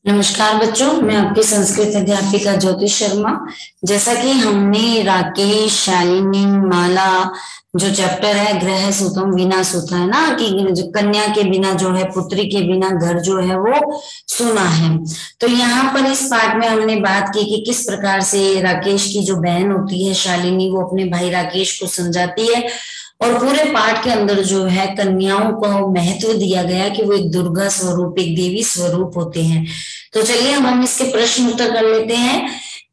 नमस्कार बच्चों, मैं आपकी संस्कृत अध्यापिका ज्योति शर्मा। जैसा कि हमने राकेश, शालिनी, माला जो चैप्टर है गृह सूतम विना सूता है ना, कि जो कन्या के बिना जो है, पुत्री के बिना घर जो है वो सूना है। तो यहाँ पर इस पाठ में हमने बात की कि किस प्रकार से राकेश की जो बहन होती है शालिनी, वो अपने भाई राकेश को समझाती है। और पूरे पाठ के अंदर जो है कन्याओं को महत्व दिया गया कि वो एक दुर्गा स्वरूप, एक देवी स्वरूप होते हैं। तो चलिए हम इसके प्रश्न उत्तर कर लेते हैं।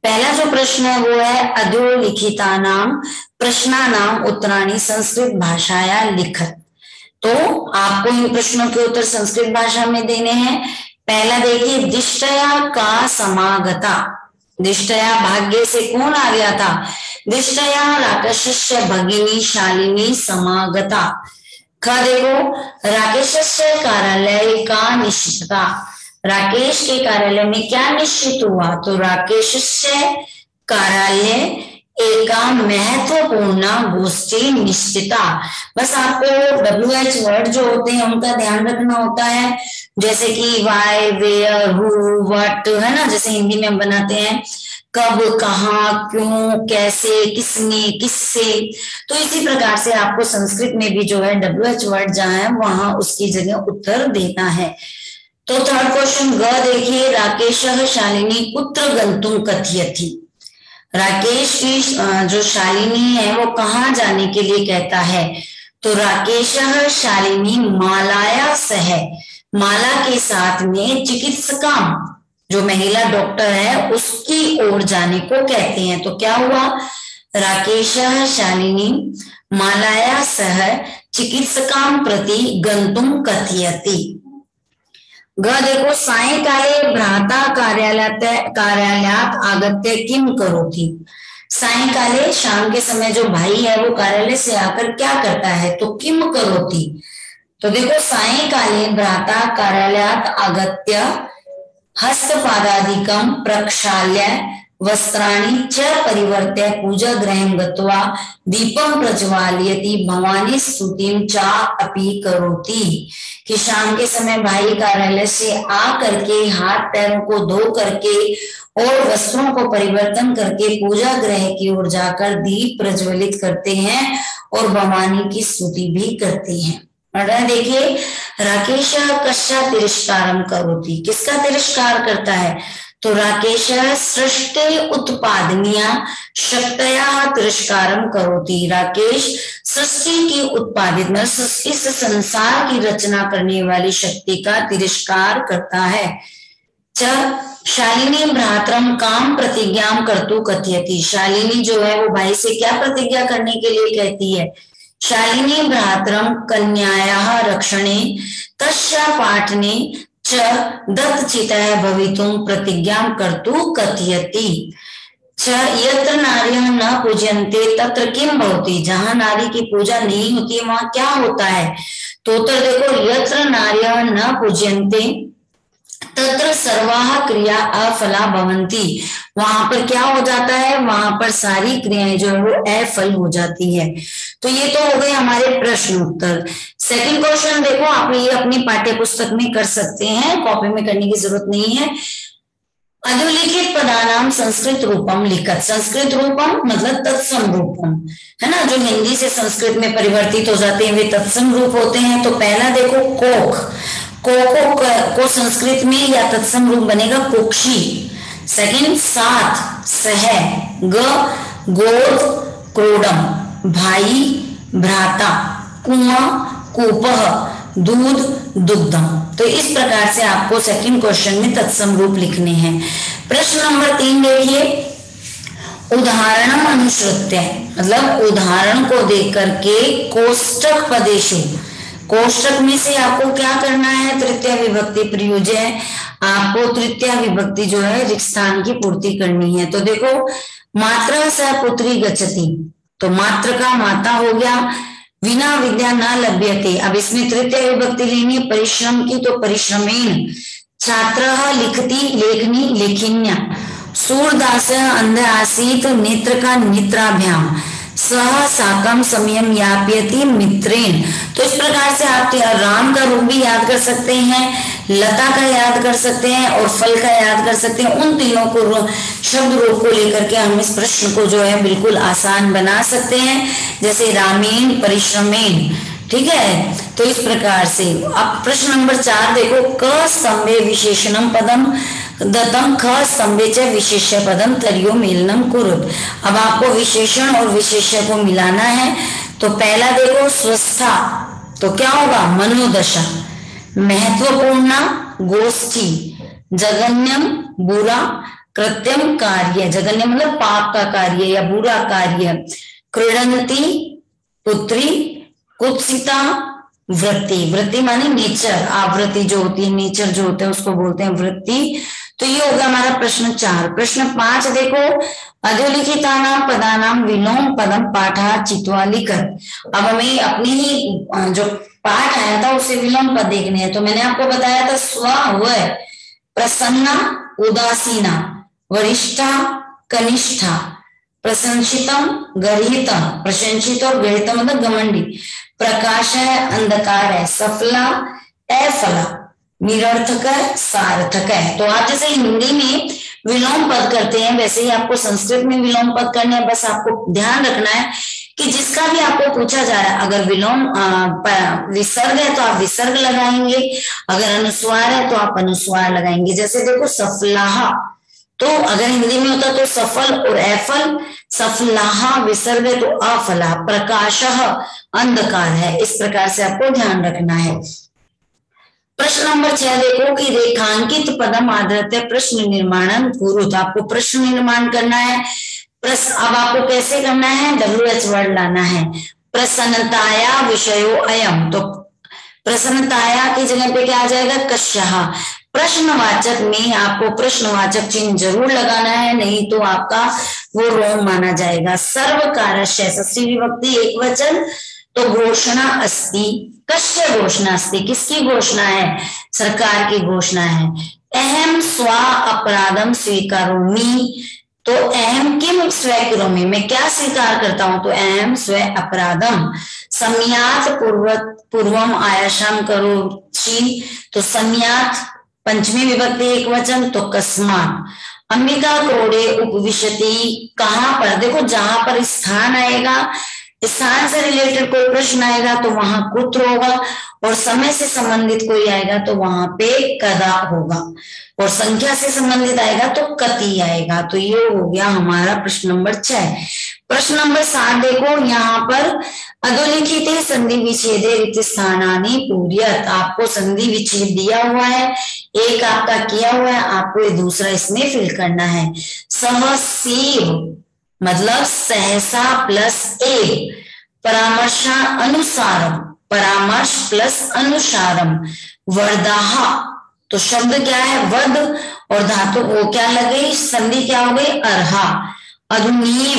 पहला जो प्रश्न है वो है अधोलिखिता नाम प्रश्नानाम उत्तराणि संस्कृत भाषाया लिखत। तो आपको इन प्रश्नों के उत्तर संस्कृत भाषा में देने हैं। पहला देखिए, दिष्टया का समागता। दिष्टया भाग्य से कौन आ गया था? दिष्टया राकेशस्य भगिनी शालिनी समागता। ख देखो, राकेशस्य कार्यालय का निश्चितता। राकेश के कार्यालय में क्या निश्चित हुआ? तो राकेशस्य कार्यालय एका महत्वपूर्ण गोष्ठी निश्चिता। बस आपको WH वर्ड जो होते हैं उनका ध्यान रखना होता है, जैसे कि वाई, वेयर, हु, व्हाट, है ना, जैसे हिंदी में हम बनाते हैं कब, कहाँ, क्यों, कैसे, किसने, किससे। तो इसी प्रकार से आपको संस्कृत में भी जो है WH वर्ड जहां है वहां उसकी जगह उत्तर देना है। तो थर्ड क्वेश्चन ग देखिए, राकेशः शालिनी कुत्र गंतुम कथयति। राकेश की जो शालिनी है वो कहाँ जाने के लिए कहता है? तो राकेशः शालिनी मालाया सह, माला के साथ में चिकित्सका, जो महिला डॉक्टर है उसकी ओर जाने को कहते हैं। तो क्या हुआ? राकेशः शालिनी मालाया सह चिकित्सकां प्रति गंतुम कथयति। ग देखो, सायंकाले भ्राता कार्यालयात आगत्य किम करोति। सायंकाले शाम के समय जो भाई है वो कार्यालय से आकर क्या करता है? तो किम करोति। तो देखो, सायंकाले भ्राता कार्यालयात आगत्य हस्तपादादिकं प्रक्षाल्य वस्त्राणि च परिवर्त्य पूजा गृहं गत्वा दीपं प्रज्वालयति भवानी स्तुतिं चा अपि करोति। कि शाम के समय भाई कार्यालय से आ करके हाथ पैरों को धो करके और वस्त्रों को परिवर्तन करके पूजा गृह की ओर जाकर दीप प्रज्वलित करते हैं और भवानी की स्तुति भी करते हैं। देखिए, राकेश कस्या तिरस्कारम करोति। किसका तिरस्कार करता है? तो राकेश सृष्टि उत्पादनिया शक्तया तिरस्कारम करोति। राकेश सृष्टि की उत्पादित, इस संसार की रचना करने वाली शक्ति का तिरस्कार करता है। शालिनी भ्रातरम काम प्रतिज्ञा कर्तु कथयति। शालिनी जो है वो भाई से क्या प्रतिज्ञा करने के लिए कहती है? शालिनी भ्रातरम कन्यायाः रक्षणे तस्या पाठने च दत्तचितः भवितुं प्रतिज्ञां कर्तु कथयति। यत्र नार्यः न पूज्यन्ते तत्र किम भवति। जहां नारी की पूजा नहीं होती है वहां क्या होता है? तो उत्तर देखो, यत्र नार्यः न पूज्यन्ते तत्र सर्वाः क्रिया अफला भवन्ति। वहां पर क्या हो जाता है? वहां पर सारी क्रियाएं जो है वो अफल हो जाती है। तो ये तो हो गए हमारे प्रश्न उत्तर। सेकंड क्वेश्चन देखो, आप ये अपनी पाठ्य पुस्तक में कर सकते हैं, कॉपी में करने की जरूरत नहीं है। अधोलिखित पदानाम संस्कृत रूपम लिखत। संस्कृत रूपम मतलब तत्सम रूपम, है ना, जो हिंदी से संस्कृत में परिवर्तित हो जाते हैं वे तत्सम रूप होते हैं। तो पहला देखो, कोक, को संस्कृत में या तत्सम रूप बनेगा कोक्षी। सेकंड, साथ, सह, ग गोद क्रोडम, भाई भ्राता, कुआं कूपह, दूध दुग्धम। तो इस प्रकार से आपको सेकंड क्वेश्चन में तत्सम रूप लिखने हैं। प्रश्न नंबर 3 देखिए, उदाहरण अनुसृत्य, मतलब उदाहरण को देख करके कोष्टक पदेशु, कोष्टक में से आपको क्या करना है? तृतीय विभक्ति प्रयुज्य है, आपको तृतीय विभक्ति जो है रिक्त स्थान की पूर्ति करनी है। तो देखो, मात्रा स पुत्री गच्छति, तो मात्र का माता हो गया। विना विद्या न लभ्यते, अब इसमें तृतीय विभक्ति लेनी है परिश्रम की, तो परिश्रमेण। छात्रः लिखति लेखनी लेखिन्या। सूरदासः अंध आसीत नेत्र का नेत्राभ्याम। सह साकम समयम यापयति मित्रेण। तो इस प्रकार से आप राम का रूप भी याद कर सकते हैं, लता का याद कर सकते हैं और फल का याद कर सकते हैं। उन तीनों को शब्द रूप को लेकर के हम इस प्रश्न को जो है बिल्कुल आसान बना सकते हैं, जैसे रामेण परिश्रमेण, ठीक है। तो इस प्रकार से अब प्रश्न नंबर 4 देखो, क स्तंभे विशेषणम पदम दत्तम ख स्तंभे च विशेष्य पदम तर्यो मेलनम कुरुत। अब आपको विशेषण और विशेष्य को मिलाना है। तो पहला देखो स्वस्था, तो क्या होगा मनोदशा, महत्वपूर्ण गोष्ठी, जघन्यम बुरा, कृत्यम कार्य, जघन्य मतलब पाप का कार्य या बुरा कार्य, क्रीडंती पुत्री, कुत्सिता वृत्ति, वृत्ति माने नेचर, आवृत्ति जो होती है, नेचर जो होते हैं उसको बोलते हैं वृत्ति। तो ये होगा हमारा प्रश्न 4। प्रश्न 5 देखो, अधोलिखितानां पदानां विलोम पदम पाठा चित्वा लिखत। अब हमें अपनी ही जो पाठ आया था उसे विलोम पद देखने हैं। तो मैंने आपको बताया था स्व वह, प्रसन्ना उदासीना, वरिष्ठा कनिष्ठा, प्रशंसितम गर्हितम, प्रशंसित और गर्हित मतलब घमंडी, प्रकाश है अंधकार है, सफला अफला, निरर्थक है सार्थक है। तो आप जैसे हिंदी में विलोम पद करते हैं वैसे ही आपको संस्कृत में विलोम पद करने हैं। बस आपको ध्यान रखना है कि जिसका भी आपको पूछा जा रहा है, अगर विलोम विसर्ग है तो आप विसर्ग लगाएंगे, अगर अनुस्वार है तो आप अनुस्वार लगाएंगे। जैसे देखो सफलाहा, तो अगर हिंदी में होता तो सफल और अफल, सफलाहा विसर्ग है तो अफला, प्रकाशः अंधकार है। इस प्रकार से आपको ध्यान रखना है। प्रश्न नंबर 6 देखो कि रेखांकित पदम आधृत्य प्रश्न निर्माणम कुरुत। आपको प्रश्न निर्माण करना है। अब आपको कैसे करना है, WH वर्ड लाना है। प्रसन्नताया विषयो अयम, तो प्रसन्नताया की जगह पे क्या आ जाएगा, कस्यः। प्रश्नवाचक में आपको प्रश्नवाचक चिन्ह जरूर लगाना है, नहीं तो आपका वो रोंग माना जाएगा। सर्वकारस्य षष्ठी विभक्ति एक वचन, तो घोषणा अस्ति, कस्य घोषणा अस्ति, किसकी घोषणा है, सरकार की घोषणा है। अहम स्व अपराधम स्वीकरोमि, तो अहम किम स्वीकरोमि, मैं क्या स्वीकार करता हूं, तो अहम स्व अपराधम। सम्यात पूर्वम आयासम करोषि, तो सम्यात पंचमी विभक्ति एक वचन, तो कस्मात्। अंबिका क्रोड़े उपविशति, कहां पर, देखो जहां पर स्थान आएगा, स्थान से रिलेटेड कोई प्रश्न आएगा तो वहां कुत्र होगा, और समय से संबंधित कोई आएगा तो वहां पे कदा होगा, और संख्या से संबंधित आएगा तो कति आएगा। तो ये हो गया हमारा प्रश्न नंबर 6। प्रश्न नंबर 7 देखो, यहाँ पर अधोलिखित संधि विच्छेदे रिक्त स्थानानि पूर्यत। आपको संधि विच्छेद दिया हुआ है, एक आपका किया हुआ है, आपको दूसरा इसमें फिल करना है। सहसीव मतलब सहसा प्लस ए, परामर्श अनुसारम, परामर्श प्लस अनुसारम, वर्दाहा, तो शब्द क्या है वद, और धातु वो क्या लगे, संधि क्या हो गई अर्हा। अधुनीव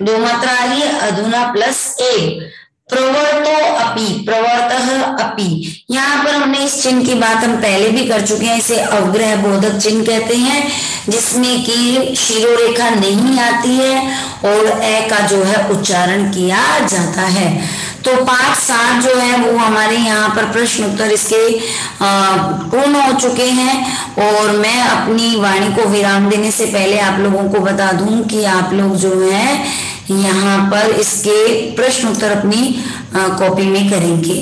दो मात्रा आ रही है, अधुना प्लस ए, प्रवर्तो अपि, प्रवर्तः अपि। यहाँ पर हमने इस चिन्ह की बात हम पहले भी कर चुके हैं, इसे अवग्रह बोधक चिन्ह कहते हैं, जिसमें कि शिरोरेखा नहीं आती है और ए का जो है उच्चारण किया जाता है। तो 5-7 जो है वो हमारे यहाँ पर प्रश्न उत्तर इसके पूर्ण हो चुके हैं। और मैं अपनी वाणी को विराम देने से पहले आप लोगों को बता दूं कि आप लोग जो है यहाँ पर इसके प्रश्न उत्तर अपनी कॉपी में करेंगे।